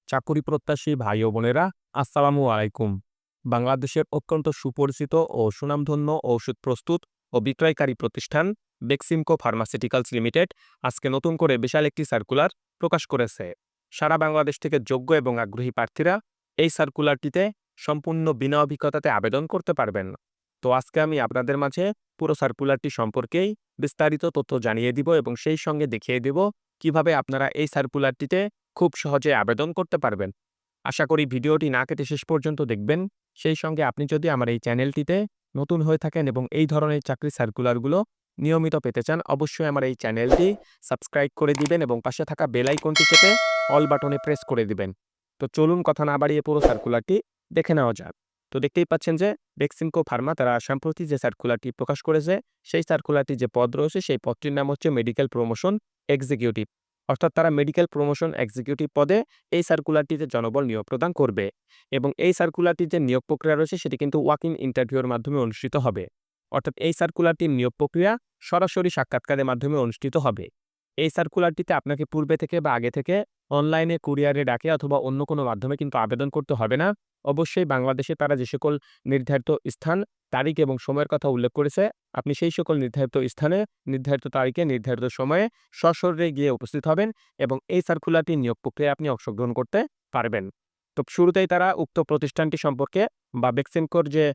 চাকুরি প্রত্যাশী ভাই ও বোনেরা, আসসালামু আলাইকুম। বাংলাদেশের অত্যন্ত সুপরিচিত ও সুনামধন্য ঔষধ প্রস্তুত ও বিক্রয়কারী প্রতিষ্ঠান বেক্সিমকো ফার্মাসিউটিক্যালস লিমিটেড আজকে নতুন করে বিশাল একটি সার্কুলার প্রকাশ করেছে। সারা বাংলাদেশ থেকে যোগ্য এবং আগ্রহী প্রার্থীরা এই সার্কুলারটিতে সম্পূর্ণ বিনা অভিজ্ঞতাতে আবেদন করতে পারবেন। তো আজকে আমি আপনাদের মাঝে পুরো সার্কুলারটি সম্পর্কেই বিস্তারিত তথ্য জানিয়ে দিব এবং সেই সঙ্গে দেখিয়ে দেব কিভাবে আপনারা এই সার্কুলারটিতে খুব সহজে আবেদন করতে পারবেন। আশা করি ভিডিওটি না কেটে শেষ পর্যন্ত দেখবেন। সেই সঙ্গে আপনি যদি আমার এই চ্যানেলটিতে নতুন হয়ে থাকেন এবং এই ধরনের চাকরির সার্কুলারগুলো নিয়মিত পেতে চান, অবশ্যই আমার এই চ্যানেলটি সাবস্ক্রাইব করে দিবেন এবং পাশে থাকা বেল আইকনটি চেপে অল বাটনে প্রেস করে দিবেন। তো চলুন কথা না বাড়িয়ে পুরো সার্কুলারটি দেখে নেওয়া যাক। তো দেখতেই পাচ্ছেন যে বেক্সিমকো ফার্মা তারা সম্প্রতি যে সার্কুলারটি প্রকাশ করেছে, সেই সার্কুলারটি যে পদ রয়েছে সেই পদটির নাম হচ্ছে মেডিকেল প্রমোশন এক্সিকিউটিভ। অর্থাৎ তারা মেডিকেল প্রমোশন এক্সিকিউটিভ পদে এই সার্কুলারটিতে জনবল নিয়োগ প্রদান করবে এবং এই সার্কুলারটির যে নিয়োগ প্রক্রিয়া রয়েছে সেটি কিন্তু ওয়াক ইন ইন্টারভিউর মাধ্যমে অনুষ্ঠিত হবে। অর্থাৎ এই সার্কুলারটির নিয়োগ প্রক্রিয়া সরাসরি সাক্ষাৎকারের মাধ্যমে অনুষ্ঠিত হবে। এই সার্কুলারটিতে আপনাকে পূর্বে থেকে বা আগে থেকে অনলাইনে কুরিয়ারে ডাকে অথবা অন্য কোনো মাধ্যমে কিন্তু আবেদন করতে হবে না। অবশ্যই বাংলাদেশে তারা যে সকল নির্ধারিত স্থান, তারিখ এবং সময়ের কথা উল্লেখ করেছে, আপনি সেই সকল নির্ধারিত স্থানে, নির্ধারিত তারিখে, নির্ধারিত সময়ে সশরীরে গিয়ে উপস্থিত হবেন এবং এই সার্কুলারটির নিয়োগ প্রক্রিয়ায় আপনি অংশগ্রহণ করতে পারবেন। তো শুরুতেই তারা উক্ত প্রতিষ্ঠানটি সম্পর্কে বা বেক্সিমকোর যে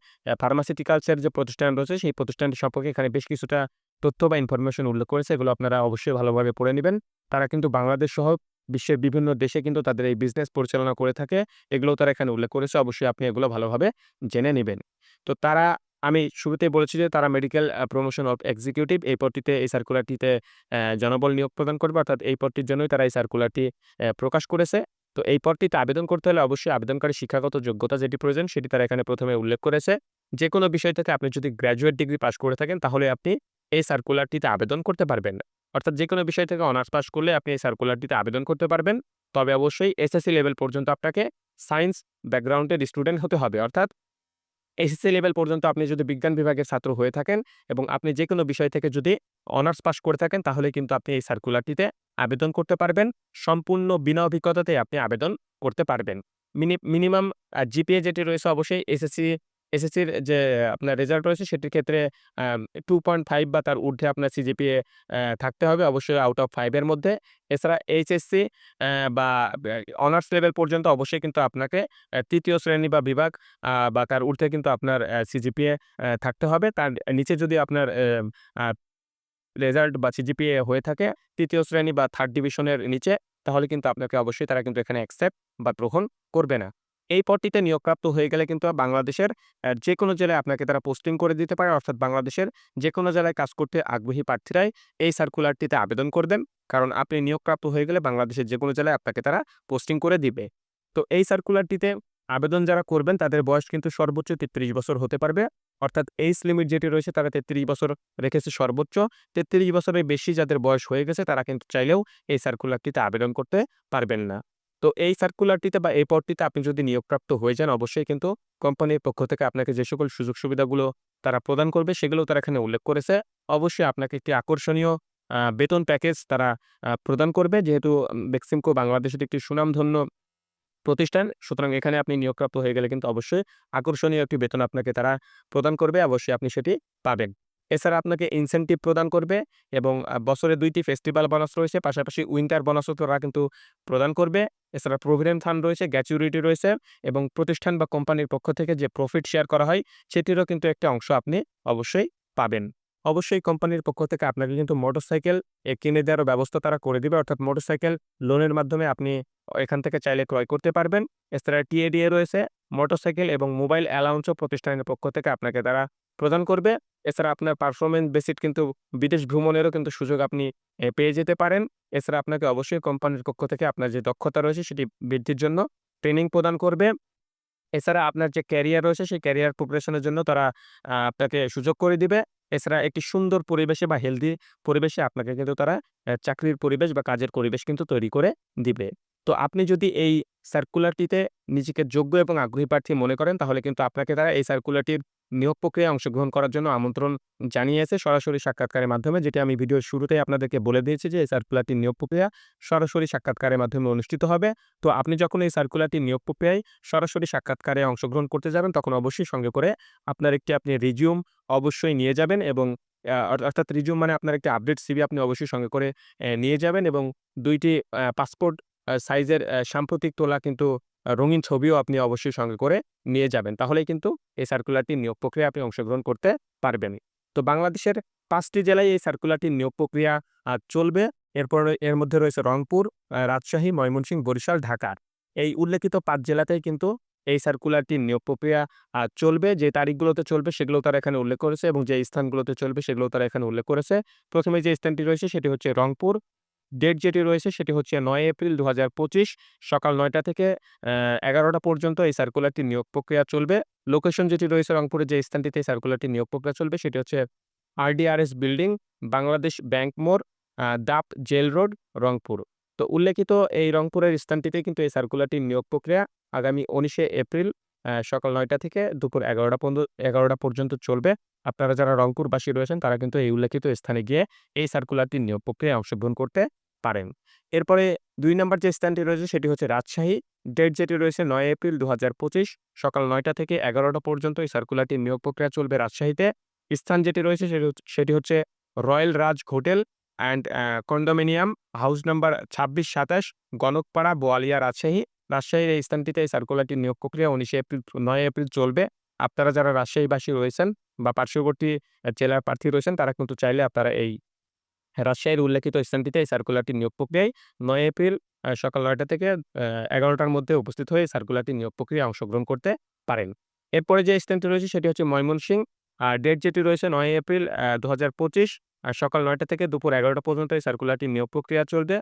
ফার্মাসিউটিক্যালসের যে প্রতিষ্ঠান রয়েছে সেই প্রতিষ্ঠানটি সম্পর্কে এখানে বেশ কিছুটা তথ্য বা ইনফরমেশন উল্লেখ করেছে। এগুলো আপনারা অবশ্যই ভালোভাবে পড়ে নিবেন। তারা কিন্তু বাংলাদেশ সহ বিশ্বের বিভিন্ন দেশে কিন্তু তাদের এই বিজনেস পরিচালনা করে থাকে। এগুলোও তারা এখানে উল্লেখ করেছে। অবশ্যই আপনি এগুলো ভালোভাবে জেনে নিবেন। তো তারা, আমি শুরুতেই বলেছি যে তারা মেডিকেল প্রমোশন অফ এক্সিকিউটিভ এই পদটিতে, এই সার্কুলারটিতে জনবল নিয়োগ প্রদান করবে। অর্থাৎ এই পদটির জন্যই তারা এই সার্কুলারটি প্রকাশ করেছে। তো এই পদটিতে আবেদন করতে হলে অবশ্যই আবেদনকারী শিক্ষাগত যোগ্যতা যেটি প্রয়োজন সেটি তারা এখানে প্রথমে উল্লেখ করেছে। যেকোনো বিষয় থেকে আপনি যদি গ্র্যাজুয়েট ডিগ্রি পাস করে থাকেন তাহলে আপনি এই সার্কুলারটিতে আবেদন করতে পারবেন। অর্থাৎ যেকোনো বিষয় থেকে অনার্স পাস করলে আপনি এই সার্কুলারটিতে আবেদন করতে পারবেন। তবে অবশ্যই এসএসসি লেভেল পর্যন্ত আপনাকে সায়েন্স ব্যাকগ্রাউন্ডের স্টুডেন্ট হতে হবে। অর্থাৎ এসএসসি লেভেল পর্যন্ত আপনি যদি বিজ্ঞান বিভাগের ছাত্র হয়ে থাকেন এবং আপনি যেকোনো বিষয় থেকে যদি অনার্স পাস করে থাকেন তাহলে কিন্তু আপনি এই সার্কুলারটিতে আবেদন করতে পারবেন। সম্পূর্ণ বিনা অভিজ্ঞতাতে আপনি আবেদন করতে পারবেন। মিনিমাম জিপিএ যেটি রয়েছে অবশ্যই এসএসসির যে আপনার রেজাল্ট রয়েছে সেটির ক্ষেত্রে 2.5 বা তার ঊর্ধ্বে আপনার সিজিপিএ থাকতে হবে অবশ্যই আউট অফ 5 এর মধ্যে। এছাড়া এইচএসসি বা অনার্স লেভেল পর্যন্ত অবশ্যই কিন্তু আপনাকে ৩য় শ্রেণী বা বিভাগ বা তার ঊর্ধ্বে কিন্তু আপনার সিজিপিএ থাকতে হবে। তার নিচে যদি আপনার আ রেজাল্ট বা সিজিপিএ হয়ে থাকে ৩য় শ্রেণী বা 3rd ডিভিশনের নিচে, তাহলে কিন্তু আপনাকে অবশ্যই তারা কিন্তু এখানে অ্যাকসেপ্ট বা গ্রহণ করবে না। এই পদটিতে নিয়োগপ্রাপ্ত হয়ে গেলে কিন্তু বাংলাদেশের যেকোনো জেলায় আপনাকে তারা পোস্টিং করে দিতে পারে। অর্থাৎ বাংলাদেশের যেকোনো জেলায় কাজ করতে আগ্রহী প্রার্থীরাই এই সার্কুলারটিতে আবেদন করবেন। কারণ আপনি নিয়োগপ্রাপ্ত হয়ে গেলে বাংলাদেশের যেকোনো জেলায় আপনাকে তারা পোস্টিং করে দিবে। তো এই সার্কুলারটিতে আবেদন যারা করবেন তাদের বয়স কিন্তু সর্বোচ্চ ৩৩ বছর হতে পারবে। অর্থাৎ এইজ লিমিট যেটি রয়েছে তারা ৩৩ বছর রেখেছে সর্বোচ্চ। ৩৩ বছরের বেশি যাদের বয়স হয়ে গেছে তারা কিন্তু চাইলেও এই সার্কুলারটিতে আবেদন করতে পারবেন না। তো এই সার্কুলারটিতে বা এই পদটিতে আপনি যদি নিয়োগপ্রাপ্ত হয়ে যান অবশ্যই কিন্তু কোম্পানির পক্ষ থেকে আপনাকে যে সকল সুযোগ সুবিধাগুলো তারা প্রদান করবে সেগুলোও তারা এখানে উল্লেখ করেছে। অবশ্যই আপনাকে একটি আকর্ষণীয় বেতন প্যাকেজ তারা প্রদান করবে। যেহেতু বেক্সিমকো বাংলাদেশের একটি সুনামধন্য প্রতিষ্ঠান। সুতরাং এখানে আপনি নিয়োগপ্রাপ্ত হয়ে গেলে কিন্তু অবশ্যই আকর্ষণীয় একটি বেতন আপনাকে তারা প্রদান করবে। অবশ্যই আপনি সেটি পাবেন। এছাড়া আপনাকে ইনসেনটিভ প্রদান করবে এবং বছরে ২ টি ফেস্টিভাল বোনাস রয়েছে। পাশাপাশি উইন্টার বোনাসও তারা কিন্তু প্রদান করবে। এছাড়া প্রভিডেন্ট ফান্ড রয়েছে, গ্র্যাচুইটি রয়েছে এবং প্রতিষ্ঠান বা কোম্পানির পক্ষ থেকে যে প্রফিট শেয়ার করা হয় সেটিরও কিন্তু একটা অংশ আপনি অবশ্যই পাবেন। অবশ্যই কোম্পানির পক্ষ থেকে আপনাকে কিন্তু মোটরসাইকেল কিনে দেওয়ারও ব্যবস্থা তারা করে দিবে। অর্থাৎ মোটরসাইকেল লোনের মাধ্যমে আপনি এখান থেকে চাইলে ক্রয় করতে পারবেন। এছাড়া টিএডিএ রয়েছে, মোটরসাইকেল এবং মোবাইল অ্যালাউন্সও প্রতিষ্ঠানের পক্ষ থেকে আপনাকে তারা প্রদান করবে। এছাড়া আপনার পারফরম্যান্স বেসিড কিন্তু বিদেশ ভ্রমণেরও কিন্তু সুযোগ আপনি পেয়ে যেতে পারেন। এছাড়া আপনাকে অবশ্যই কোম্পানির পক্ষ থেকে আপনার যে দক্ষতা রয়েছে সেটি বৃদ্ধির জন্য ট্রেনিং প্রদান করবে। এছাড়া আপনার যে ক্যারিয়ার রয়েছে সেই ক্যারিয়ার প্রোগ্রেশন এর জন্য তারা আপনাকে সুযোগ করে দিবে। এছাড়া একটি সুন্দর পরিবেশে বা হেলথি পরিবেশে আপনাকে কিন্তু তারা চাকরির পরিবেশ বা কাজের পরিবেশ কিন্তু তৈরি করে দিবে। তো আপনি যদি এই সার্কুলারটিতে নিজেকে যোগ্য এবং আগ্রহী প্রার্থী মনে করেন তাহলে কিন্তু আপনাকে তারা এই সার্কুলারটির নিয়োগ প্রক্রিয়ায় অংশগ্রহণ করার জন্য আমন্ত্রণ জানিয়েছে সরাসরি সাক্ষাৎকারের মাধ্যমে, যেটি আমি ভিডিওর শুরুতেই আপনাদেরকে বলে দিয়েছি যে এই সার্কুলারটি নিয়োগ প্রক্রিয়া সরাসরি সাক্ষাৎকারের মাধ্যমে অনুষ্ঠিত হবে। তো আপনি যখন এই সার্কুলারটি নিয়োগ প্রক্রিয়ায় সরাসরি সাক্ষাৎকারে অংশগ্রহণ করতে যাবেন, তখন অবশ্যই সঙ্গে করে আপনার একটি রিজিউম অবশ্যই নিয়ে যাবেন এবং অর্থাৎ রিজিউম মানে আপনার একটি আপডেট সিভি আপনি অবশ্যই সঙ্গে করে নিয়ে যাবেন এবং ২ টি পাসপোর্ট সাইজের সাম্প্রতিক তোলা কিন্তু রঙিন ছবিও আপনি অবশ্যই সঙ্গে করে নিয়ে যাবেন। তাহলেই কিন্তু এই সার্কুলারটির নিয়োগ প্রক্রিয়ায় আপনি অংশগ্রহণ করতে পারবেন। তো বাংলাদেশের ৫ টি জেলায় এই সার্কুলারটির নিয়োগ প্রক্রিয়া চলবে। এর মধ্যে রয়েছে রংপুর, রাজশাহী, ময়মনসিংহ, বরিশাল, ঢাকা। এই উল্লেখিত ৫ জেলাতেই কিন্তু এই সার্কুলারটির নিয়োগ প্রক্রিয়া চলবে। যে তারিখগুলোতে চলবে সেগুলোও তারা এখানে উল্লেখ করেছে এবং যে স্থানগুলোতে চলবে সেগুলোও তারা এখানে উল্লেখ করেছে। ১ম এ যে স্থানটি রয়েছে সেটি হচ্ছে রংপুর। ডেট যেটি রয়েছে সেটি হচ্ছে ৯ এপ্রিল ২০২৫ সকাল ৯টা থেকে ১১টা পর্যন্ত এই সার্কুলারটির নিয়োগ প্রক্রিয়া চলবে। লোকেশন যেটি রয়েছে রংপুরের যে স্থানটিতে এই সার্কুলারটির নিয়োগ প্রক্রিয়া চলবে সেটি হচ্ছে আরডিআরএস বিল্ডিং, বাংলাদেশ ব্যাংক মোড়, ডাব জেল রোড, রংপুর। তো উল্লেখিত এই রংপুরের স্থানটিতে কিন্তু এই সার্কুলারটির নিয়োগ প্রক্রিয়া আগামী ১৯শে এপ্রিল সকাল ৯টা থেকে দুপুর ১১টা পর্যন্ত চলবে। আপনারা যারা রংপুরবাসী রয়েছেন তারা কিন্তু এই উল্লেখিত স্থানে গিয়ে এই সার্কুলারটির নিয়োগ প্রক্রিয়ায় অংশগ্রহণ করতে পারেন। এরপরে ২ নাম্বার যে স্থানটি রয়েছে সেটি হচ্ছে রাজশাহী। ডেট যেটি রয়েছে ৯ এপ্রিল ২০২৫ সকাল ৯টা থেকে ১১টা পর্যন্ত এই সার্কুলারটির নিয়োগ প্রক্রিয়া চলবে রাজশাহীতে। স্থান যেটি রয়েছে সেটি হচ্ছে royal Raj hotel and condominium, house number ২৬-২৭, Ganakpara, Boalia, Rajshahi. রাজশাহীর এই স্থানটিতে এই সার্কুলারটির নিয়োগ প্রক্রিয়া ৯ এপ্রিল চলবে। আপনারা যারা রাজশাহীবাসী রয়েছেন বা পার্শ্ববর্তী জেলার প্রার্থী রয়েছেন তারা কিন্তু চাইলে আপনারা এই রাজশাহীর উল্লেখিত স্থানটিতে এই সার্কুলারটির নিয়োগ প্রক্রিয়ায় ৯ এপ্রিল সকাল ৯টা থেকে ১১টার মধ্যে উপস্থিত হয়ে সার্কুলারটির নিয়োগ প্রক্রিয়ায় অংশগ্রহণ করতে পারেন। এরপরে যে স্থানটি রয়েছে সেটি হচ্ছে ময়মনসিংহ। ডেট যেটি রয়েছে ৯ এপ্রিল ২০২৫ সকাল ৯টা থেকে দুপুর ১১টা পর্যন্ত এই সার্কুলারটির নিয়োগ প্রক্রিয়া চলবে।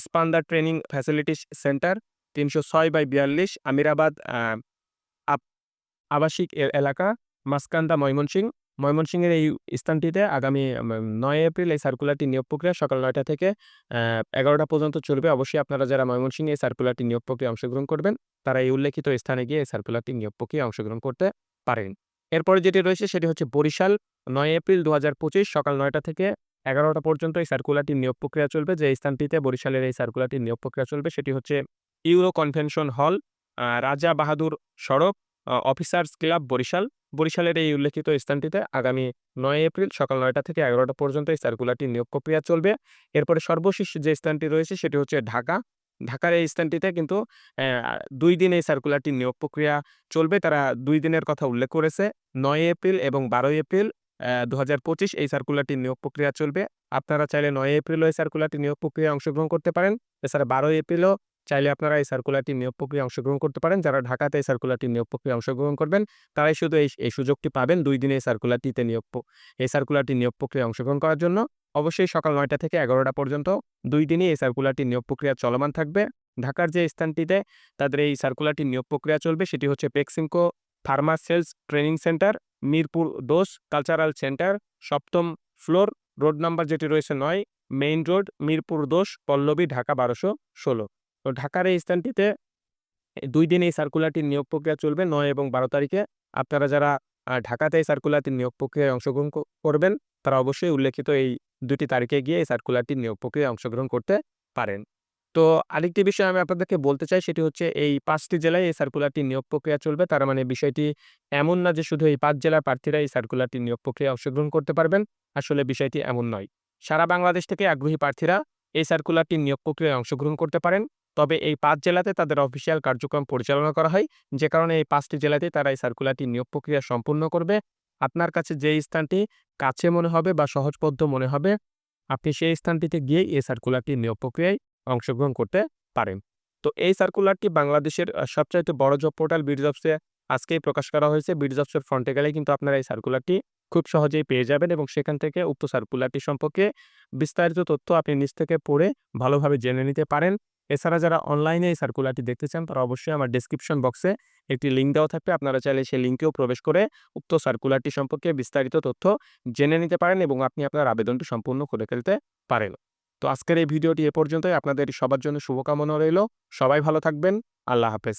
স্পান্দার ট্রেনিং ফ্যাসিলিটিস সেন্টার ৩০৬/৪২ আমিরাবাদ আপ আবাসিক এলাকা, মাসকান্দা, ময়মনসিংহ। ময়মনসিংহের এই স্থানটিতে আগামী ৯ এপ্রিল এই সার্কুলারটির নিয়োগ প্রক্রিয়া সকাল ৯টা থেকে ১১টা পর্যন্ত চলবে। অবশ্যই আপনারা যারা ময়মনসিংহে এই সার্কুলারটির নিয়োগ প্রক্রিয়ায় অংশগ্রহণ করবেন, তারা এই উল্লেখিত স্থানে গিয়ে এই সার্কুলারটির নিয়োগ প্রক্রিয়ায় অংশগ্রহণ করতে পারেন। এরপরে যেটি রয়েছে সেটি হচ্ছে বরিশাল। ৯ এপ্রিল ২০২৫ সকাল ৯টা থেকে ১১টা পর্যন্ত এই সার্কুলারটির নিয়োগ প্রক্রিয়া চলবে। যে স্থানটিতে বরিশালের এই সার্কুলারটির নিয়োগ প্রক্রিয়া চলবে সেটি হচ্ছে ইউরো কনভেনশন হল, রাজা বাহাদুর সড়ক, অফিসার্স ক্লাব, বরিশাল। বরিশালের এই উল্লেখিত স্থানটিতে আগামী ৯ এপ্রিল সকাল ৯টা থেকে ১১টা পর্যন্ত এই সার্কুলারটির নিয়োগ প্রক্রিয়া চলবে। এরপরে সর্বশেষ যে স্থানটি রয়েছে সেটি হচ্ছে ঢাকা। ঢাকার এই স্থানটিতে কিন্তু ২ দিন এই সার্কুলারটির নিয়োগ প্রক্রিয়া চলবে। তারা ২ দিনের কথা উল্লেখ করেছে। ৯ এপ্রিল এবং ১২ এপ্রিল ২০২৫ এই সার্কুলারটির নিয়োগ প্রক্রিয়া চলবে। আপনারা চাইলে ৯ এপ্রিলও এই সার্কুলারটির নিয়োগ প্রক্রিয়ায় অংশগ্রহণ করতে পারেন। এছাড়া ১২ এপ্রিলও চাইলে আপনারা এই সার্কুলারটির নিয়োগ প্রক্রিয়ায় অংশগ্রহণ করতে পারেন। যারা ঢাকাতে এই সার্কুলারটির নিয়োগ প্রক্রিয়ায় অংশগ্রহণ করবেন, তারাই শুধু এই সুযোগটি পাবেন ২ দিনে এই সার্কুলারটির নিয়োগ প্রক্রিয়ায় অংশগ্রহণ করার জন্য। অবশ্যই সকাল ৯টা থেকে ১১টা পর্যন্ত ২ দিনই এই সার্কুলারটির নিয়োগ প্রক্রিয়া চলমান থাকবে। ঢাকার যে স্থানটিতে তাদের এই সার্কুলারটির নিয়োগ প্রক্রিয়া চলবে সেটি হচ্ছে Beximco pharma sales training centre, Mirpur ১০ cultural centre, ৭ম ফ্লোর, রোড নাম্বার যেটি রয়েছে ৯, মেইন রোড, মিরপুর ১০, পল্লবী, ঢাকা ১২১৬। তো ঢাকার এই স্থানটিতে ২ দিন এই সার্কুলারটির নিয়োগ প্রক্রিয়া চলবে ৯ এবং ১২ তারিখে। আপনারা যারা ঢাকাতে এই সার্কুলারটির নিয়োগ প্রক্রিয়ায় অংশগ্রহণ করবেন, তারা অবশ্যই উল্লেখিত এই ২টি তারিখে গিয়ে এই সার্কুলারটির নিয়োগ প্রক্রিয়ায় অংশগ্রহণ করতে পারেন। তো আরেকটি বিষয় আমি আপনাদেরকে বলতে চাই সেটি হচ্ছে এই ৫ টি জেলায় এই সার্কুলারটির নিয়োগ প্রক্রিয়া চলবে। তার মানে বিষয়টি এমন না যে শুধু এই ৫ জেলার প্রার্থীরা এই সার্কুলারটির নিয়োগ প্রক্রিয়ায় অংশগ্রহণ করতে পারবেন। আসলে বিষয়টি এমন নয়। সারা বাংলাদেশ থেকে আগ্রহী প্রার্থীরা এই সার্কুলারটির নিয়োগ প্রক্রিয়ায় অংশগ্রহণ করতে পারেন। তবে এই ৫ জেলাতে তাদের অফিসিয়াল কার্যক্রম পরিচালনা করা হয়। যে কারণে এই ৫ টি জেলাতেই তারা এই সার্কুলারটির নিয়োগ প্রক্রিয়া সম্পূর্ণ করবে। আপনার কাছে যেই স্থানটি কাছে মনে হবে বা সহজবোধ্য মনে হবে, আপনি সেই স্থানটিতে গিয়েই এই সার্কুলারটির নিয়োগ প্রক্রিয়ায় অংশগ্রহণ করতে পারেন। তো এই সার্কুলারটি বাংলাদেশের সবচাইতে বড় জব পোর্টাল বিডজবসে আজকেই প্রকাশ করা হয়েছে। বিডজবসের ফ্রন্টে গেলেই কিন্তু আপনারা এই সার্কুলারটি খুব সহজেই পেয়ে যাবেন এবং সেখান থেকে উক্ত সার্কুলারটি সম্পর্কে বিস্তারিত তথ্য আপনি নিজ থেকে পড়ে ভালোভাবে জেনে নিতে পারেন। এছাড়া যারা অনলাইনে এই সার্কুলারটি দেখতে চান, তারা অবশ্যই আমার ডেসক্রিপশন বক্সে একটি লিঙ্ক দেওয়া থাকবে। আপনারা চাইলে সেই লিঙ্কেও প্রবেশ করে উক্ত সার্কুলারটি সম্পর্কে বিস্তারিত তথ্য জেনে নিতে পারেন এবং আপনি আপনার আবেদনটি সম্পূর্ণ করে ফেলতে পারেন। তো আজকের এই ভিডিওটি এ পর্যন্তই। আপনাদের সবার জন্য শুভকামনা রইল। সবাই ভালো থাকবেন। আল্লাহ হাফেজ।